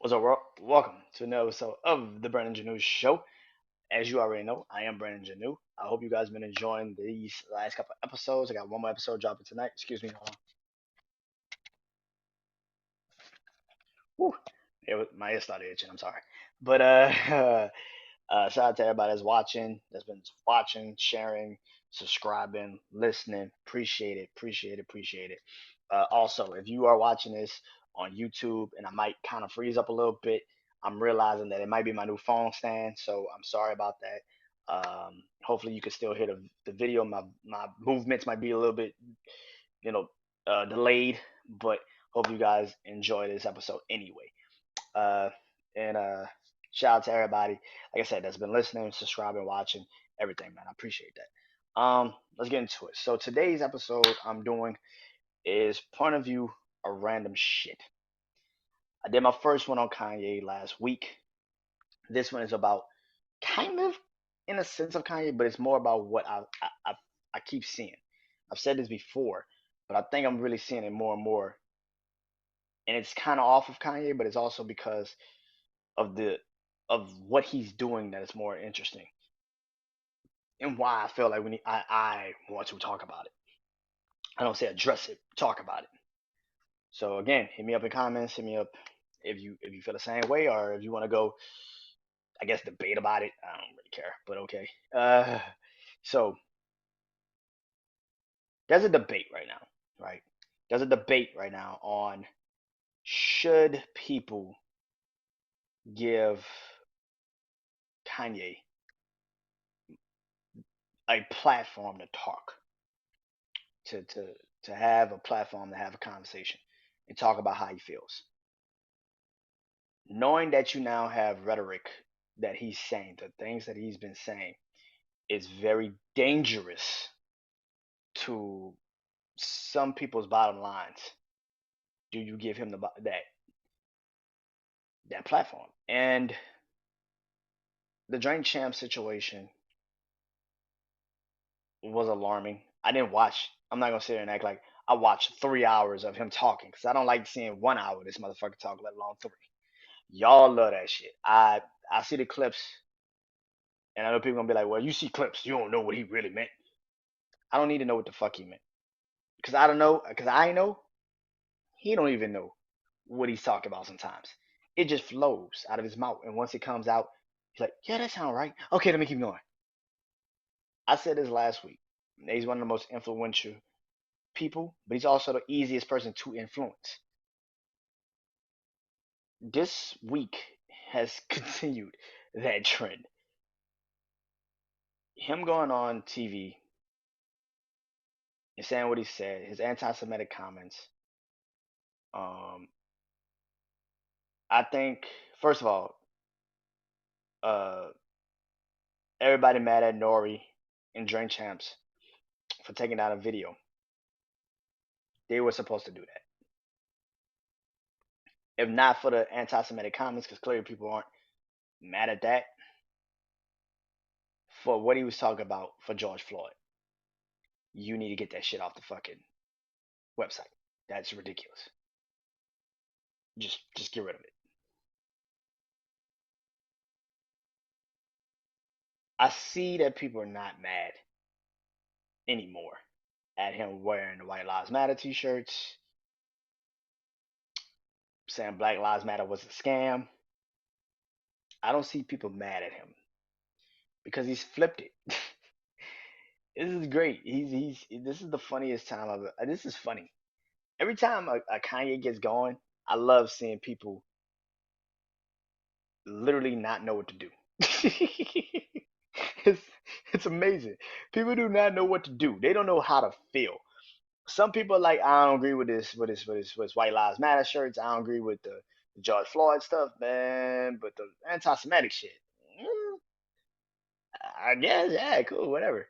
What's up, world? Welcome to another episode of the BrandonJaneauShow. As you already know, I am Brandon Janeau. I hope you guys been enjoying these last couple episodes. I got one more episode dropping tonight. Excuse me. Hold on. Whew. My ear started itching. I'm sorry. But shout out to everybody that's watching, that's been watching, sharing, subscribing, listening. Appreciate it. Appreciate it. Appreciate it. Also, if you are watching this on YouTube and I might kind of freeze up a little bit, I'm realizing that it might be my new phone stand, so I'm sorry about that. Hopefully, you can still hear the video. My movements might be a little bit, you know, delayed, but hope you guys enjoy this episode anyway. Uh, and shout out to everybody, like I said, that's been listening, subscribing, watching, everything, man. I appreciate that. Let's get into it. So today's episode I'm doing is point of view of random shit. I did my first one on Kanye last week. This one is about kind of in a sense of Kanye, but it's more about what I keep seeing. I've said this before, but I think I'm really seeing it more and more, and it's kind of off of Kanye, but it's also because of the of what he's doing that is more interesting, and why I feel like I want to talk about it. I don't say address it, talk about it. So again, hit me up in comments. Hit me up if you feel the same way, or if you want to go, I guess, debate about it. I don't really care, but okay. So there's a debate right now, right? There's a debate right now on should people give Kanye a platform to talk, to to to have a platform to have a conversation and talk about how he feels, knowing that you now have rhetoric that he's saying, the things that he's been saying, is very dangerous to some people's bottom lines. Do you give him that platform? And the Drink Champ situation was alarming. I didn't watch. I'm not gonna sit here and act like I watched 3 hours of him talking because I don't like seeing 1 hour of this motherfucker talk, let alone three. Y'all love that shit. I see the clips, and I know people gonna be like, "Well, you see clips, you don't know what he really meant." I don't need to know what the fuck he meant because I don't know because I know he don't even know what he's talking about sometimes. It just flows out of his mouth, and once it comes out, he's like, "Yeah, that sounds right. Okay, let me keep going." I said this last week. He's one of the most influential people, but he's also the easiest person to influence. This week has continued that trend. Him going on TV and saying what he said, his anti-Semitic comments. Um, I think first of all, uh, everybody mad at Nori and Drink Champs for taking down a video. They were supposed to do that. If not for the anti-Semitic comments, because clearly people aren't mad at that, for what he was talking about for George Floyd, you need to get that shit off the fucking website. That's ridiculous. Just get rid of it. I see that people are not mad anymore at him wearing the White Lives Matter t-shirts, saying Black Lives Matter was a scam. I don't see people mad at him because he's flipped it. This is great. He's this is the funniest time I've. This is funny. Every time a Kanye gets going, I love seeing people literally not know what to do. it's it's amazing. People do not know what to do. They don't know how to feel. Some people are like, I don't agree with this White Lives Matter shirts. I don't agree with the George Floyd stuff, man. But the anti-Semitic shit, mm, I guess, yeah, cool, whatever.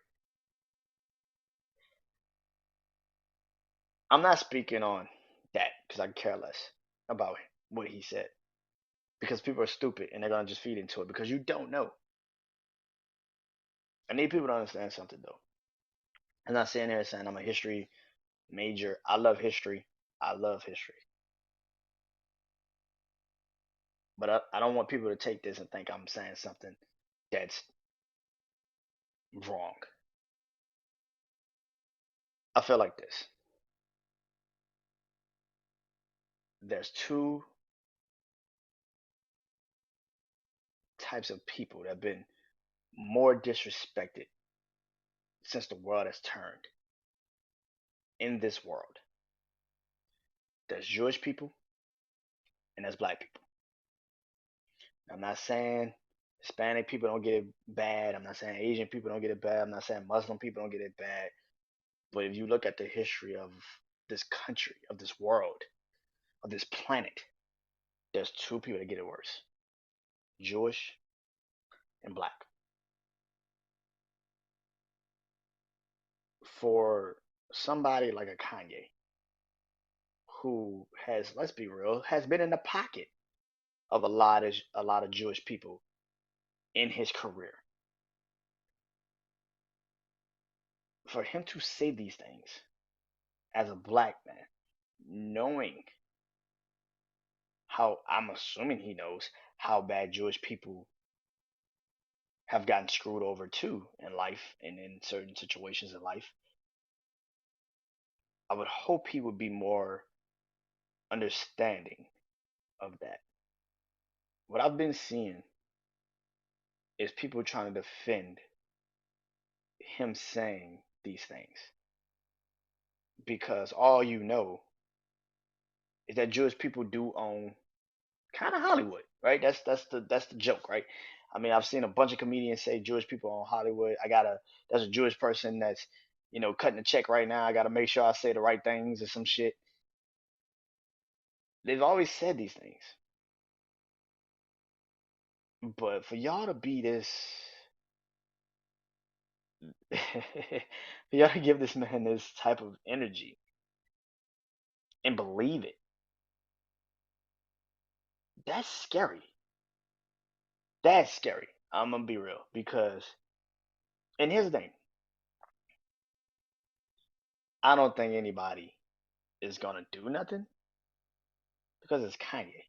I'm not speaking on that because I care less about what he said because people are stupid and they're gonna just feed into it because you don't know. I need people to understand something though. I'm not sitting there saying I'm a history major. I love history. I love history. But I don't want people to take this and think I'm saying something that's wrong. I feel like this. There's two types of people that have been more disrespected since the world has turned in this world. There's Jewish people and there's black people. I'm not saying Hispanic people don't get it bad. I'm not saying Asian people don't get it bad. I'm not saying Muslim people don't get it bad. But if you look at the history of this country, of this world, of this planet, there's two people that get it worse: Jewish and black. For somebody like a Kanye, who has, let's be real, has been in the pocket of a lot of Jewish people in his career, for him to say these things as a black man, knowing how, I'm assuming he knows how bad Jewish people have gotten screwed over too in life and in certain situations in life, I would hope he would be more understanding of that. What I've been seeing is people trying to defend him saying these things because all you know is that Jewish people do own kind of Hollywood, right? That's the joke, right? I mean, I've seen a bunch of comedians say Jewish people own Hollywood. There's a Jewish person that's cutting a check right now. I gotta make sure I say the right things or some shit. They've always said these things, but for y'all to be this, for y'all to give this man this type of energy and believe it, that's scary. That's scary. I'm gonna be real because, and here's the thing, I don't think anybody is gonna do nothing because it's Kanye.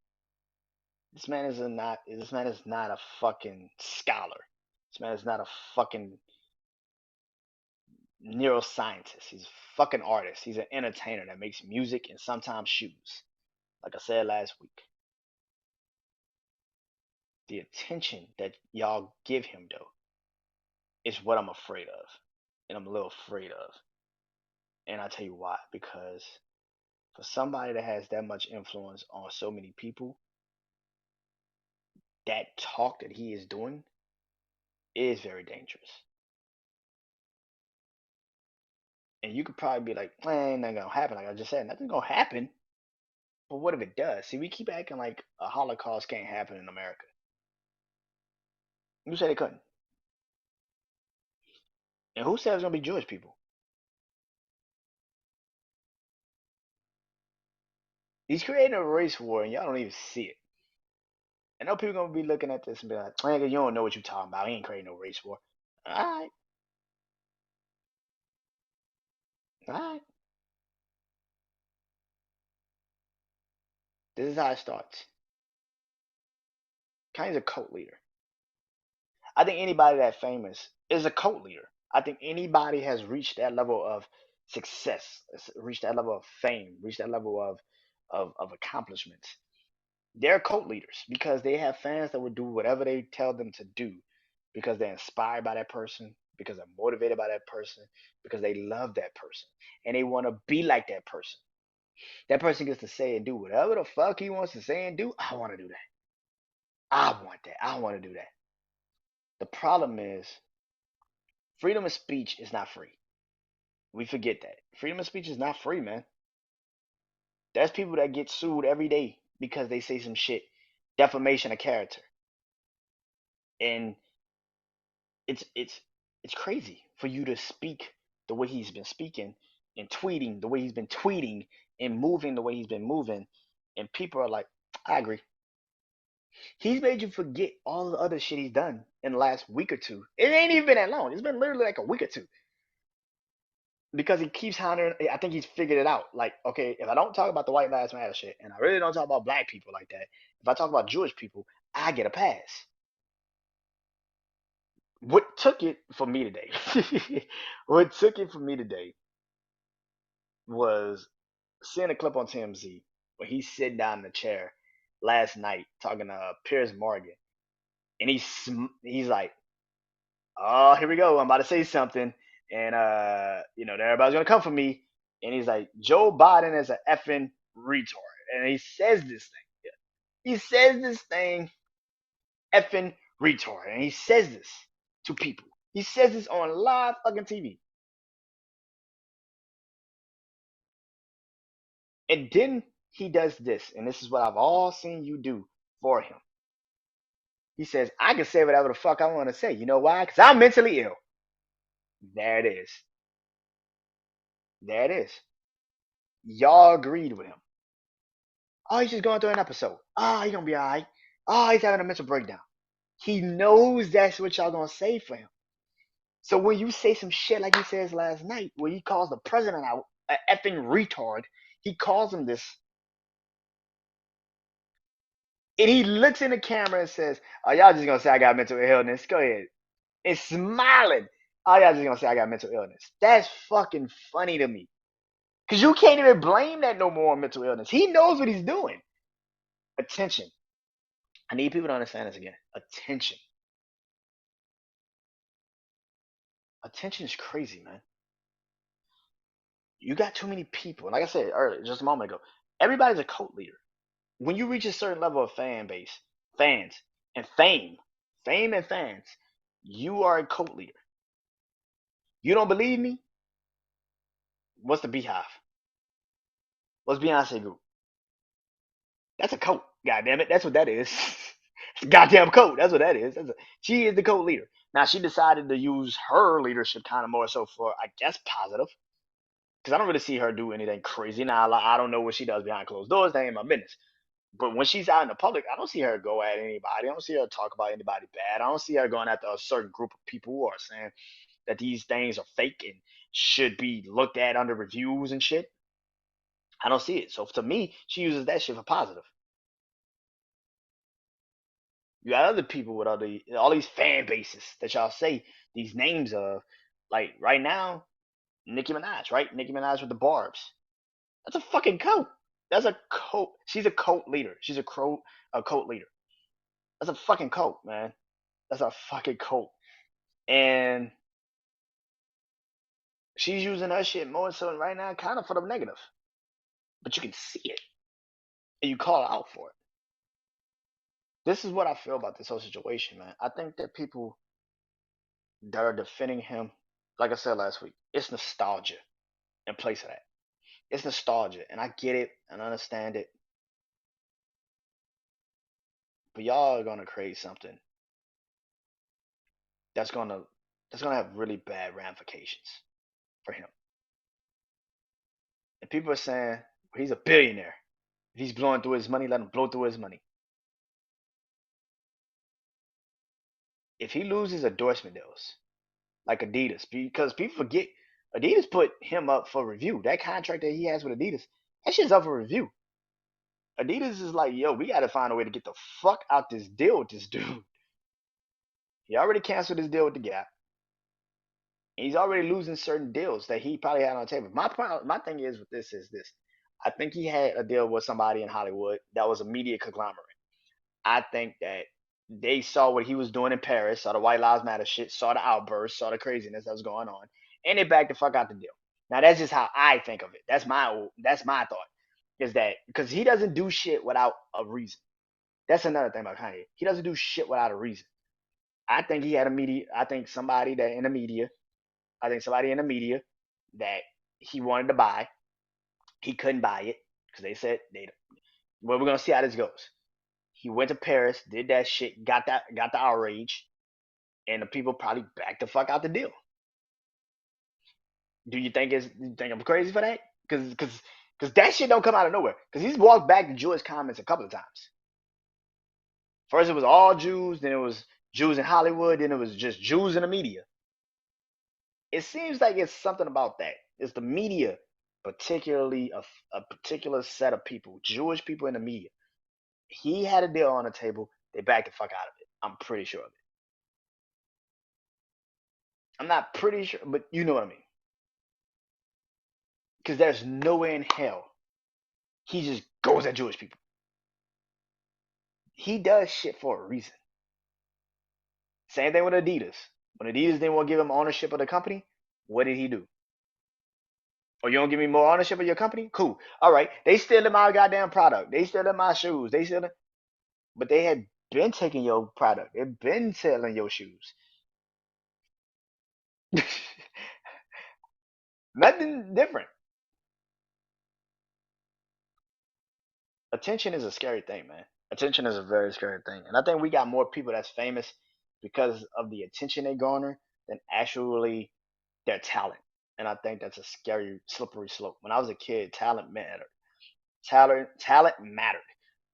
This man is not a fucking scholar. This man is not a fucking neuroscientist. He's a fucking artist. He's an entertainer that makes music and sometimes shoes. Like I said last week. The attention that y'all give him though is what I'm afraid of. And I'm a little afraid of. And I tell you why. Because for somebody that has that much influence on so many people, that talk that he is doing is very dangerous. And you could probably be like, ain't nothing gonna happen. Like I just said, nothing's gonna happen. But what if it does? See, we keep acting like a Holocaust can't happen in America. You said it couldn't. And who said it's gonna be Jewish people? He's creating a race war and y'all don't even see it. I know people gonna be looking at this and be like, man, you don't know what you're talking about. He ain't creating no race war. Alright, alright. This is how it starts. Kanye's a cult leader. I think anybody that famous is a cult leader. I think anybody has reached that level of success, reached that level of fame, reached that level of accomplishments. They're cult leaders because they have fans that will do whatever they tell them to do because they're inspired by that person, because they're motivated by that person, because they love that person and they want to be like that person. That person gets to say and do whatever the fuck he wants to say and do. I want to do that. I want that. I want to do that. The problem is freedom of speech is not free. We forget that. Freedom of speech is not free, man. There's people that get sued every day because they say some shit, defamation of character. And it's it's crazy for you to speak the way he's been speaking and tweeting the way he's been tweeting and moving the way he's been moving, and people are like, I agree. He's made you forget all the other shit he's done in the last week or two. It ain't even been that long. It's been literally like a week or two. because he keeps hounding. I think he's figured it out. Like, okay, if I don't talk about the white lives matter shit, and I really don't talk about black people like that, if I talk about Jewish people, I get a pass. What took it for me today? What took it for me today was seeing a clip on TMZ where he's sitting down in the chair last night talking to Piers Morgan, and he's like, "Oh, here we go. I'm about to say something, and everybody's gonna come for me." And he's like, "Joe Biden is an effing retard," and he says this thing. He says this thing, effing retard, and he says this to people. He says this on live fucking TV. And then he does this, and this is what I've all seen you do for him. He says, I can say whatever the fuck I want to say. You know why? Because I'm mentally ill. There it is. There it is. Y'all agreed with him. Oh, he's just going through an episode. Oh, he's going to be all right. Oh, he's having a mental breakdown. He knows that's what y'all going to say for him. So when you say some shit like he says last night, where he calls the president out an effing retard, he calls him this, and he looks in the camera and says, oh, y'all just going to say I got mental illness. Go ahead. And smiling. Oh, y'all just gonna say I got mental illness. That's fucking funny to me. Cause you can't even blame that no more on mental illness. He knows what he's doing. Attention. I need people to understand this again. Attention. Attention is crazy, man. You got too many people. Like I said earlier, just a moment ago, everybody's a cult leader. When you reach a certain level of fan base, fans, and fame and fans, you are a cult leader. You don't believe me? What's the Beehive? What's Beyonce group? That's a cult. God damn it. That's what that is. Goddamn cult. That's what that is. She is the cult leader. Now she decided to use her leadership kind of more so for, I guess, positive. Because I don't really see her do anything crazy. Now I don't know what she does behind closed doors. That ain't my business. But when she's out in the public, I don't see her go at anybody. I don't see her talk about anybody bad. I don't see her going after a certain group of people who are saying that these things are fake and should be looked at under reviews and shit. I don't see it. So to me, she uses that shit for positive. You got other people with all these fan bases that y'all say these names of. Like right now, Nicki Minaj, right? Nicki Minaj with the barbs. That's a fucking cult. That's a cult. She's a cult leader. She's a cult leader. That's a fucking cult, man. That's a fucking cult. And she's using her shit more so right now, kind of for the negative. But you can see it, and you call out for it. This is what I feel about this whole situation, man. I think that people that are defending him, like I said last week, it's nostalgia in place of that. It's nostalgia, and I get it and understand it. But y'all are gonna create something that's gonna that's gonna have really bad ramifications for him. And people are saying, well, he's a billionaire. If he's blowing through his money, let him blow through his money. If he loses endorsement deals like Adidas, because people forget Adidas put him up for review. That contract that he has with Adidas, that shit's up for review. Adidas is like, yo, we gotta find a way to get the fuck out this deal with this dude. He already canceled his deal with the Gap. He's already losing certain deals that he probably had on the table. My thing is with this is this. I think he had a deal with somebody in Hollywood that was a media conglomerate. I think that they saw what he was doing in Paris, saw the White Lives Matter shit, saw the outburst, saw the craziness that was going on, and they backed the fuck out the deal. Now that's just how I think of it. That's my thought. Is that because he doesn't do shit without a reason. That's another thing about Kanye. He doesn't do shit without a reason. I think he had a media. I think somebody that in the media. I think somebody in the media that he wanted to buy. He couldn't buy it because they said they. Well, we're gonna see how this goes. He went to Paris, did that shit, got the outrage, and the people probably backed the fuck out the deal. You think I'm crazy for that? Because that shit don't come out of nowhere. Because he's walked back the Jewish comments a couple of times. First it was all Jews, then it was Jews in Hollywood, then it was just Jews in the media. It seems like it's something about that. It's the media, particularly a particular set of people, Jewish people in the media. He had a deal on the table. They backed the fuck out of it. I'm pretty sure of it. I'm not pretty sure, but you know what I mean. Because there's no way in hell he just goes at Jewish people. He does shit for a reason. Same thing with Adidas. When Adidas didn't want to give him ownership of the company, what did he do? Oh, you don't give me more ownership of your company? Cool. All right. They stealing my goddamn product. They stealing my shoes. They stealing, but they had been taking your product. They've been selling your shoes. Nothing different. Attention is a scary thing, man. Attention is a very scary thing, and I think we got more people that's famous because of the attention they garner than actually their talent. And I think that's a scary, slippery slope. When I was a kid, talent mattered. Talent mattered,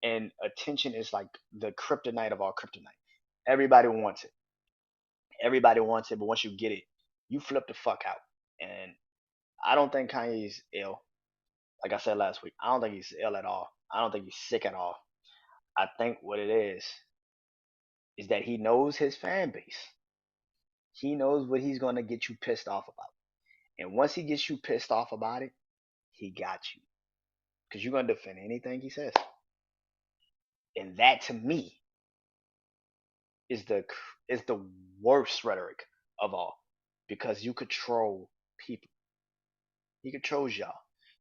and attention is like the kryptonite of all kryptonite. Everybody wants it. Everybody wants it, but once you get it, you flip the fuck out. And I don't think Kanye's ill. Like I said last week, I don't think he's ill at all. I don't think he's sick at all. I think what it is that he knows his fan base. He knows what he's gonna get you pissed off about. And once he gets you pissed off about it, he got you. Because you're gonna defend anything he says. And that to me is the worst rhetoric of all. Because you control people. He controls y'all.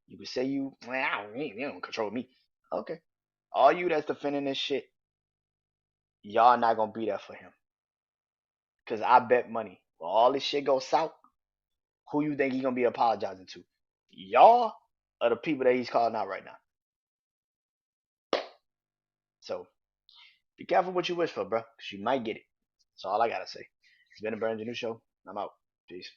You could say you don't control me. Okay. All you that's defending this shit, y'all not gonna be there for him. Cause I bet money. When all this shit goes south, who you think he gonna be apologizing to? Y'all are the people that he's calling out right now. So be careful what you wish for, bro. Cause you might get it. That's all I gotta say. It's been a Brand New Show. I'm out. Peace.